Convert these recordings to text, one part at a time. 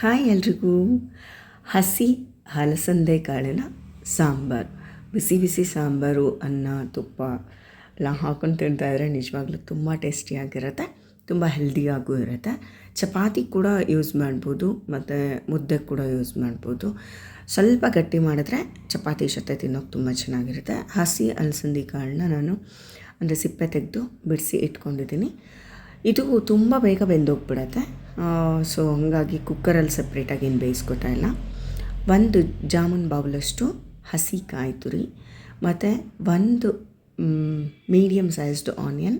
Hi ಎಲ್ರಿಗೂ. ಹಸಿ ಹಲಸಂದೆ ಕಾಳಿನ ಸಾಂಬಾರು, ಬಿಸಿ ಬಿಸಿ ಸಾಂಬಾರು, ಅನ್ನ ತುಪ್ಪ ಎಲ್ಲ ಹಾಕೊಂಡು ತಿಂತಾಯಿದ್ರೆ ನಿಜವಾಗ್ಲೂ ತುಂಬ ಟೇಸ್ಟಿಯಾಗಿರುತ್ತೆ, ತುಂಬ ಹೆಲ್ದಿಯಾಗೂ ಇರುತ್ತೆ. ಚಪಾತಿ ಕೂಡ ಯೂಸ್ ಮಾಡ್ಬೋದು ಮತ್ತು ಮುದ್ದೆ ಕೂಡ ಯೂಸ್ ಮಾಡ್ಬೋದು. ಸ್ವಲ್ಪ ಗಟ್ಟಿ ಮಾಡಿದ್ರೆ ಚಪಾತಿ ಜೊತೆ ತಿನ್ನೋಕೆ ತುಂಬ ಚೆನ್ನಾಗಿರುತ್ತೆ. ಹಸಿ ಅಲಸಂದೆ ಕಾಳನ್ನ ನಾನು ಅಂದರೆ ಸಿಪ್ಪೆ ತೆಗೆದು ಬಿಡಿಸಿ ಇಟ್ಕೊಂಡಿದ್ದೀನಿ. ಇದು ತುಂಬ ಬೇಗ ಬೆಂದೋಗ್ಬಿಡತ್ತೆ. ಸೊ ಹಾಗಾಗಿ ಕುಕ್ಕರಲ್ಲಿ ಸಪ್ರೇಟಾಗಿ ಏನು ಬೇಯಿಸ್ಕೊತಾ ಇಲ್ಲ. ಒಂದು ಜಾಮೂನ್ ಬೌಲಷ್ಟು ಹಸಿ ಕಾಯಿ ತುರಿ ಮತ್ತು ಒಂದು ಮೀಡಿಯಮ್ ಸೈಜ್ದು ಆನಿಯನ್,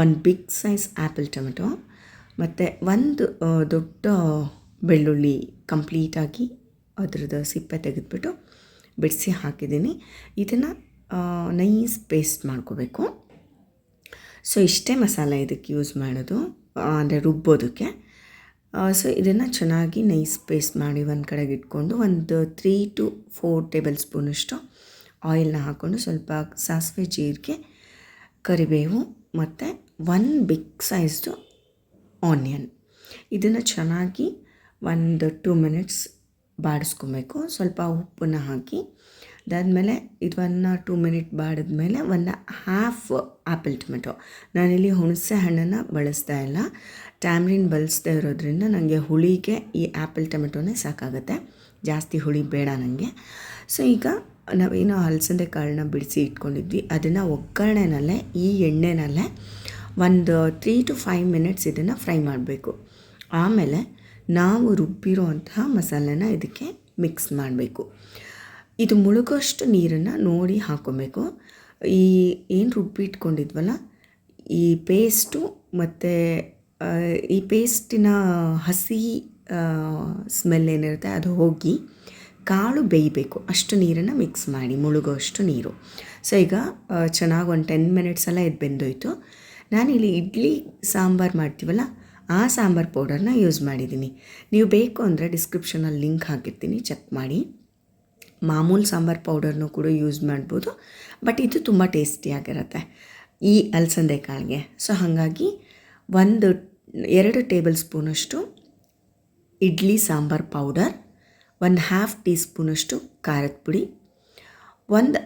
ಒಂದು ಬಿಗ್ ಸೈಜ್ ಆ್ಯಪಲ್ ಟೊಮೆಟೊ ಮತ್ತು ಒಂದು ದೊಡ್ಡ ಬೆಳ್ಳುಳ್ಳಿ ಕಂಪ್ಲೀಟಾಗಿ ಅದರದ್ದು ಸಿಪ್ಪೆ ತೆಗೆದುಬಿಟ್ಟು ಬಿಡಿಸಿ ಹಾಕಿದ್ದೀನಿ. ಇದನ್ನು ನೈಸ್ ಪೇಸ್ಟ್ ಮಾಡ್ಕೋಬೇಕು. ಸೊ ಇಷ್ಟೇ ಮಸಾಲೆ ಇದಕ್ಕೆ ಯೂಸ್ ಮಾಡೋದು, ಅಂದರೆ ರುಬ್ಬೋದಕ್ಕೆ. ಸೊ ಇದನ್ನು ಚೆನ್ನಾಗಿ ನೈಸ್ ಪೇಸ್ಟ್ ಮಾಡಿ ಒಂದು ಕಡೆಗೆ ಇಟ್ಕೊಂಡು ಒಂದು 3 to 4 ಟೇಬಲ್ ಸ್ಪೂನಷ್ಟು ಆಯಿಲ್ನ ಹಾಕ್ಕೊಂಡು ಸ್ವಲ್ಪ ಸಾಸಿವೆ, ಜೀರಿಗೆ, ಕರಿಬೇವು ಮತ್ತು 1 ಬಿಗ್ ಸೈಜ್ದು ಆನಿಯನ್ ಇದನ್ನು ಚೆನ್ನಾಗಿ ಒಂದು 2 ಮಿನಿಟ್ಸ್ ಬಾಡಿಸ್ಕೊಬೇಕು. ಸ್ವಲ್ಪ ಉಪ್ಪನ್ನು ಹಾಕಿ ಅದಾದಮೇಲೆ ಇದನ್ನು 2 ಮಿನಿಟ್ ಬಾಡಿದ್ಮೇಲೆ ಒಂದು ಹಾಫ್ ಆ್ಯಪಲ್ ಟೊಮೆಟೊ, ನಾನಿಲ್ಲಿ ಹುಣಸೆ ಹಣ್ಣನ್ನು ಬಳಸ್ತಾ ಇಲ್ಲ, ಟ್ಯಾಮ್ರಿನ್ ಬಳಸ್ತಾ ಇರೋದ್ರಿಂದ ನನಗೆ ಹುಳಿಗೆ ಈ ಆ್ಯಪಲ್ ಟೊಮೆಟೊನೇ ಸಾಕಾಗುತ್ತೆ, ಜಾಸ್ತಿ ಹುಳಿ ಬೇಡ ನನಗೆ. ಸೊ ಈಗ ನಾವೇನು ಹಲಸಂದೆ ಕಾಳನ್ನ ಬಿಡಿಸಿ ಇಟ್ಕೊಂಡಿದ್ವಿ ಅದನ್ನು ಒಗ್ಗರಣೆನಲ್ಲೇ ಈ ಎಣ್ಣೆನಲ್ಲೇ ಒಂದು 3 to 5 ಮಿನಿಟ್ಸ್ ಇದನ್ನು ಫ್ರೈ ಮಾಡಬೇಕು. ಆಮೇಲೆ ನಾವು ರುಬ್ಬಿರೋ ಅಂತಹ ಮಸಾಲೆನ ಇದಕ್ಕೆ ಮಿಕ್ಸ್ ಮಾಡಬೇಕು. ಇದು ಮುಳುಗೋಷ್ಟು ನೀರನ್ನು ನೋಡಿ ಹಾಕ್ಕೊಬೇಕು. ಈ ಏನು ರುಬ್ಬಿಟ್ಕೊಂಡಿದ್ವಲ್ಲ ಈ ಪೇಸ್ಟು ಮತ್ತು ಈ ಪೇಸ್ಟಿನ ಹಸಿ ಸ್ಮೆಲ್ ಏನಿರುತ್ತೆ ಅದು ಹೋಗಿ ಕಾಳು ಬೇಯಬೇಕು, ಅಷ್ಟು ನೀರನ್ನು ಮಿಕ್ಸ್ ಮಾಡಿ, ಮುಳುಗೋಷ್ಟು ನೀರು. ಸೊ ಈಗ ಚೆನ್ನಾಗಿ ಒಂದು 10 ಮಿನಿಟ್ಸೆಲ್ಲ ಇದು ಬೆಂದೋಯ್ತು. ನಾನಿಲ್ಲಿ ಇಡ್ಲಿ ಸಾಂಬಾರು ಮಾಡ್ತೀವಲ್ಲ ಆ ಸಾಂಬಾರು ಪೌಡರ್ನ ಯೂಸ್ ಮಾಡಿದ್ದೀನಿ. ನೀವು ಬೇಕು ಅಂದರೆ ಡಿಸ್ಕ್ರಿಪ್ಷನಲ್ಲಿ ಲಿಂಕ್ ಹಾಕಿರ್ತೀನಿ, ಚೆಕ್ ಮಾಡಿ. ಮಾಮೂಲು ಸಾಂಬಾರು ಪೌಡರ್ನೂ ಕೂಡ ಯೂಸ್ ಮಾಡ್ಬೋದು, ಬಟ್ ಇದು ತುಂಬ ಟೇಸ್ಟಿಯಾಗಿರುತ್ತೆ ಈ ಅಲಸಂದೆ ಕಾಳಿಗೆ. ಸೊ ಹಾಗಾಗಿ 2 ಟೇಬಲ್ ಸ್ಪೂನಷ್ಟು ಇಡ್ಲಿ ಸಾಂಬಾರು ಪೌಡರ್, 1/2 ಟೀ ಸ್ಪೂನಷ್ಟು ಖಾರದ ಪುಡಿ, 1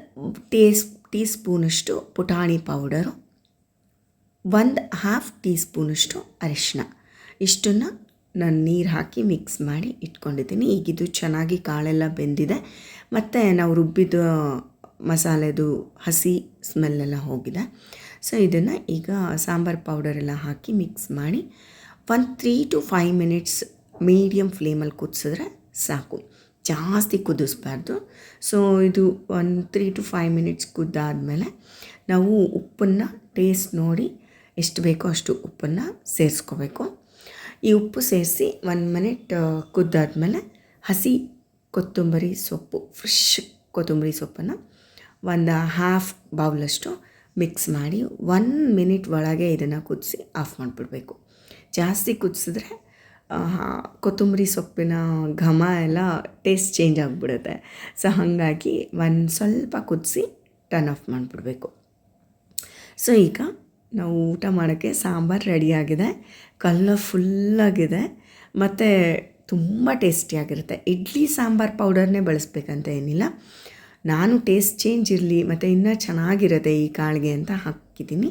ಟೀ ಸ್ಪೂನಷ್ಟು ಪುಟಾಣಿ ಪೌಡರು, 1/2 ಟೀ ಸ್ಪೂನಷ್ಟು ಅರಿಶಿನ, ಇಷ್ಟನ್ನು ನಾನು ನೀರು ಹಾಕಿ ಮಿಕ್ಸ್ ಮಾಡಿ ಇಟ್ಕೊಂಡಿದ್ದೀನಿ. ಈಗಿದು ಚೆನ್ನಾಗಿ ಕಾಳೆಲ್ಲ ಬೆಂದಿದೆ ಮತ್ತು ನಾವು ರುಬ್ಬಿದ ಮಸಾಲೆದು ಹಸಿ ಸ್ಮೆಲ್ಲೆಲ್ಲ ಹೋಗಿದೆ. ಸೊ ಇದನ್ನು ಈಗ ಸಾಂಬಾರು ಪೌಡರೆಲ್ಲ ಹಾಕಿ ಮಿಕ್ಸ್ ಮಾಡಿ ಒಂದು 3 to 5 ಮಿನಿಟ್ಸ್ ಮೀಡಿಯಮ್ ಫ್ಲೇಮಲ್ಲಿ ಕುದಿಸಿದ್ರೆ ಸಾಕು, ಜಾಸ್ತಿ ಕುದಿಸ್ಬಾರ್ದು. ಸೊ ಇದು ಒಂದು 3 to 5 ಮಿನಿಟ್ಸ್ ಕುದ್ದಾದಮೇಲೆ ನಾವು ಉಪ್ಪನ್ನು ಟೇಸ್ಟ್ ನೋಡಿ ಎಷ್ಟು ಬೇಕೋ ಅಷ್ಟು ಉಪ್ಪನ್ನು ಸೇರಿಸ್ಕೋಬೇಕು. ಈ ಉಪ್ಪು ಸೇರಿಸಿ 1 ಮಿನಿಟ್ ಕುದ್ದಾದ್ಮೇಲೆ ಹಸಿ ಕೊತ್ತಂಬರಿ ಸೊಪ್ಪು, ಫ್ರೆಶ್ ಕೊತ್ತಂಬರಿ ಸೊಪ್ಪನ್ನು ಒಂದು ಹಾಫ್ ಬೌಲಷ್ಟು ಮಿಕ್ಸ್ ಮಾಡಿ 1 ಮಿನಿಟ್ ಒಳಗೆ ಇದನ್ನು ಕುದಿಸಿ ಆಫ್ ಮಾಡಿಬಿಡ್ಬೇಕು. ಜಾಸ್ತಿ ಕುದಿಸಿದ್ರೆ ಕೊತ್ತಂಬರಿ ಸೊಪ್ಪಿನ ಘಮ ಎಲ್ಲ ಟೇಸ್ಟ್ ಚೇಂಜ್ ಆಗಿಬಿಡುತ್ತೆ. ಸೊ ಹಾಗಾಗಿ ಒಂದು ಸ್ವಲ್ಪ ಕುದಿಸಿ ಟರ್ನ್ ಆಫ್ ಮಾಡಿಬಿಡ್ಬೇಕು. ಸೊ ಈಗ ನಾವು ಊಟ ಮಾಡೋಕ್ಕೆ ಸಾಂಬಾರು ರೆಡಿಯಾಗಿದೆ, ಕಲರ್ಫುಲ್ಲಾಗಿದೆ ಮತ್ತು ತುಂಬ ಟೇಸ್ಟಿಯಾಗಿರುತ್ತೆ. ಇಡ್ಲಿ ಸಾಂಬಾರು ಪೌಡರ್ನೇ ಬಳಸಬೇಕಂತ ಏನಿಲ್ಲ, ನಾನು ಟೇಸ್ಟ್ ಚೇಂಜ್ ಇರಲಿ ಮತ್ತು ಇನ್ನೂ ಚೆನ್ನಾಗಿರುತ್ತೆ ಈ ಕಾಳಿಗೆ ಅಂತ ಹಾಕಿದ್ದೀನಿ.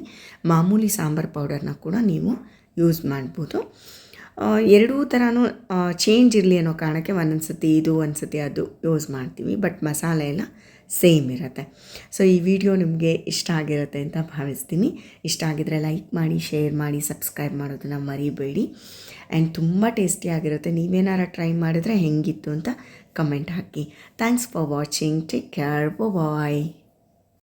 ಮಾಮೂಲಿ ಸಾಂಬಾರು ಪೌಡರ್ನ ಕೂಡ ನೀವು ಯೂಸ್ ಮಾಡ್ಬೋದು. ಎರಡೂ ಥರನೂ ಚೇಂಜ್ ಇರಲಿ ಅನ್ನೋ ಕಾರಣಕ್ಕೆ ಒಂದೊಂದು ಸತಿ ಇದು ಒಂದು ಸತಿ ಅದು ಯೂಸ್ ಮಾಡ್ತೀವಿ, ಬಟ್ ಮಸಾಲೆ ಎಲ್ಲ ಸೇಮ್ ಇರುತ್ತೆ. ಸೊ ಈ ವಿಡಿಯೋ ನಿಮಗೆ ಇಷ್ಟ ಆಗಿರುತ್ತೆ ಅಂತ ಭಾವಿಸ್ತೀನಿ. ಇಷ್ಟ ಆಗಿದರೆ ಲೈಕ್ ಮಾಡಿ, ಶೇರ್ ಮಾಡಿ, ಸಬ್ಸ್ಕ್ರೈಬ್ ಮಾಡೋದನ್ನು ಮರಿಬೇಡಿ. ಆ್ಯಂಡ್ ತುಂಬ ಟೇಸ್ಟಿಯಾಗಿರುತ್ತೆ. ನೀವೇನಾರು ಟ್ರೈ ಮಾಡಿದ್ರೆ ಹೆಂಗಿತ್ತು ಅಂತ ಕಮೆಂಟ್ ಹಾಕಿ. Thanks for watching. Take care. Bye.